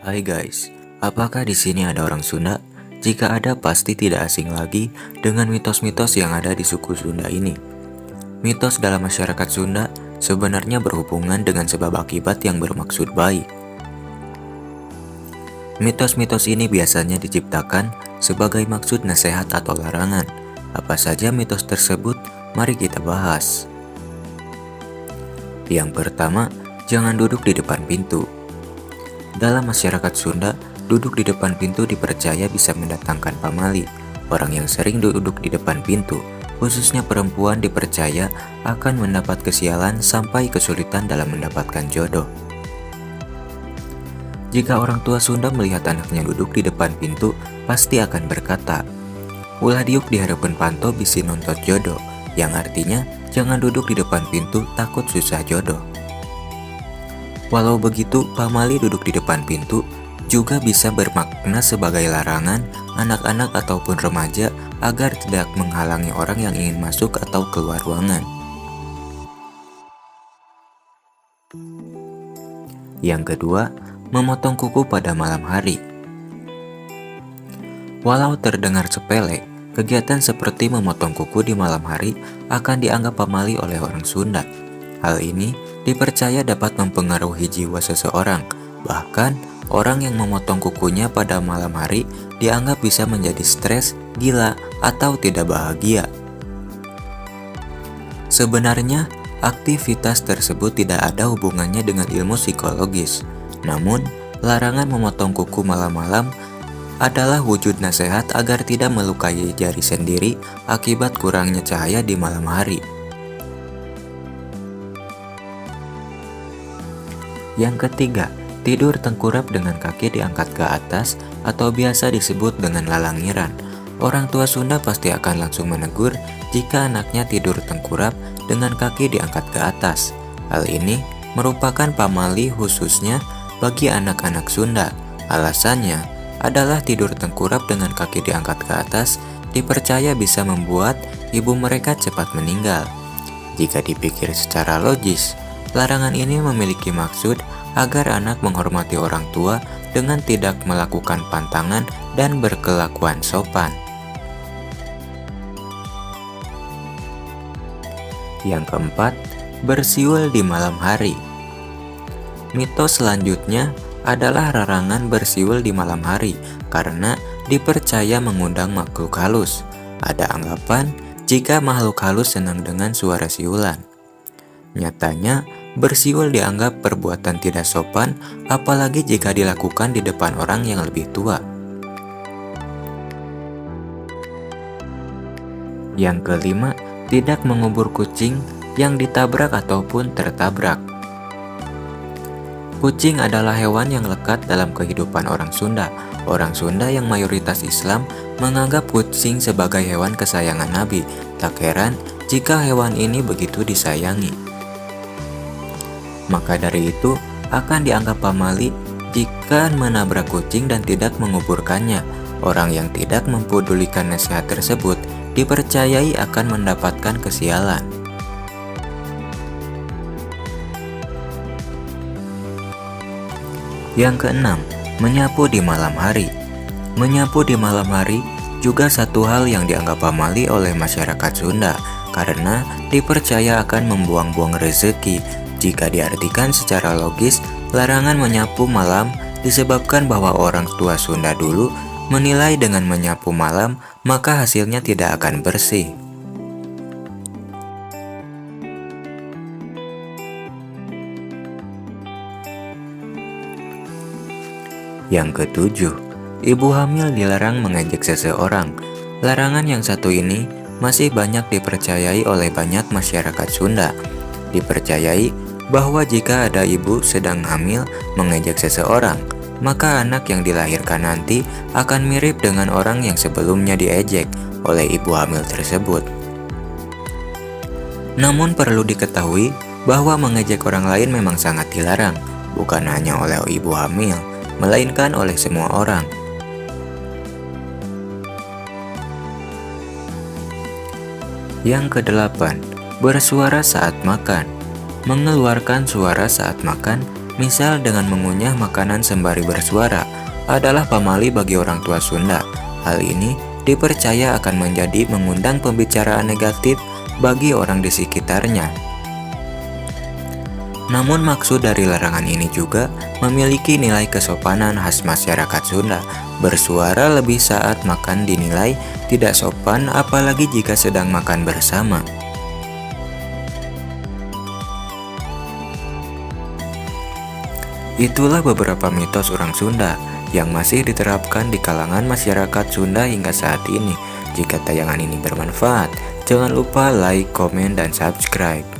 Hai guys, apakah di sini ada orang Sunda? Jika ada, pasti tidak asing lagi dengan mitos-mitos yang ada di suku Sunda ini. Mitos dalam masyarakat Sunda sebenarnya berhubungan dengan sebab akibat yang bermaksud baik. Mitos-mitos ini biasanya diciptakan sebagai maksud nasihat atau larangan. Apa saja mitos tersebut? Mari kita bahas. Yang pertama, jangan duduk di depan pintu. Dalam masyarakat Sunda, duduk di depan pintu dipercaya bisa mendatangkan pamali. Orang yang sering duduk di depan pintu, khususnya perempuan, dipercaya akan mendapat kesialan sampai kesulitan dalam mendapatkan jodoh. Jika orang tua Sunda melihat anaknya duduk di depan pintu, pasti akan berkata, "Ulah diuk di harapan panto bisi nonton jodoh," yang artinya, jangan duduk di depan pintu, takut susah jodoh. Walau begitu, pamali duduk di depan pintu juga bisa bermakna sebagai larangan anak-anak ataupun remaja agar tidak menghalangi orang yang ingin masuk atau keluar ruangan. Yang kedua, memotong kuku pada malam hari. Walau terdengar sepele, kegiatan seperti memotong kuku di malam hari akan dianggap pamali oleh orang Sunda. Hal ini dipercaya dapat mempengaruhi jiwa seseorang. Bahkan, orang yang memotong kukunya pada malam hari dianggap bisa menjadi stres, gila, atau tidak bahagia. Sebenarnya, aktivitas tersebut tidak ada hubungannya dengan ilmu psikologis. Namun, larangan memotong kuku malam-malam adalah wujud nasihat agar tidak melukai jari sendiri akibat kurangnya cahaya di malam hari. Yang ketiga, tidur tengkurap dengan kaki diangkat ke atas atau biasa disebut dengan lalangiran. Orang tua Sunda pasti akan langsung menegur jika anaknya tidur tengkurap dengan kaki diangkat ke atas. Hal ini merupakan pamali khususnya bagi anak-anak Sunda. Alasannya adalah tidur tengkurap dengan kaki diangkat ke atas dipercaya bisa membuat ibu mereka cepat meninggal. Jika dipikir secara logis, larangan ini memiliki maksud agar anak menghormati orang tua dengan tidak melakukan pantangan dan berkelakuan sopan. Yang keempat, bersiul di malam hari. Mitos selanjutnya adalah larangan bersiul di malam hari karena dipercaya mengundang makhluk halus. Ada anggapan jika makhluk halus senang dengan suara siulan. Nyatanya, bersiul dianggap perbuatan tidak sopan, apalagi jika dilakukan di depan orang yang lebih tua. Yang kelima, tidak mengubur kucing yang ditabrak ataupun tertabrak. Kucing adalah hewan yang lekat dalam kehidupan orang Sunda. Orang Sunda yang mayoritas Islam menganggap kucing sebagai hewan kesayangan Nabi. Tak heran jika hewan ini begitu disayangi. Maka dari itu, akan dianggap pamali jika menabrak kucing dan tidak menguburkannya. Orang yang tidak mempedulikan nasihat tersebut dipercayai akan mendapatkan kesialan. Yang keenam, menyapu di malam hari. Menyapu di malam hari juga satu hal yang dianggap pamali oleh masyarakat Sunda karena dipercaya akan membuang-buang rezeki. Jika diartikan secara logis, larangan menyapu malam disebabkan bahwa orang tua Sunda dulu menilai dengan menyapu malam maka hasilnya tidak akan bersih. Yang ketujuh, ibu hamil dilarang mengejek seseorang. Larangan yang satu ini masih banyak dipercayai oleh banyak masyarakat Sunda. Dipercayai bahwa jika ada ibu sedang hamil mengejek seseorang, maka anak yang dilahirkan nanti akan mirip dengan orang yang sebelumnya diejek oleh ibu hamil tersebut. Namun perlu diketahui bahwa mengejek orang lain memang sangat dilarang, bukan hanya oleh ibu hamil, melainkan oleh semua orang. Yang kedelapan, bersuara saat makan. Mengeluarkan suara saat makan Misal dengan mengunyah makanan sembari bersuara adalah pamali bagi orang tua Sunda. Hal ini dipercaya akan menjadi mengundang pembicaraan negatif bagi orang di sekitarnya. Namun maksud dari larangan ini juga memiliki nilai kesopanan khas masyarakat Sunda. Bersuara lebih saat makan dinilai tidak sopan, apalagi jika sedang makan bersama. Itulah beberapa mitos orang Sunda yang masih diterapkan di kalangan masyarakat Sunda hingga saat ini. Jika tayangan ini bermanfaat, jangan lupa like, komen, dan subscribe.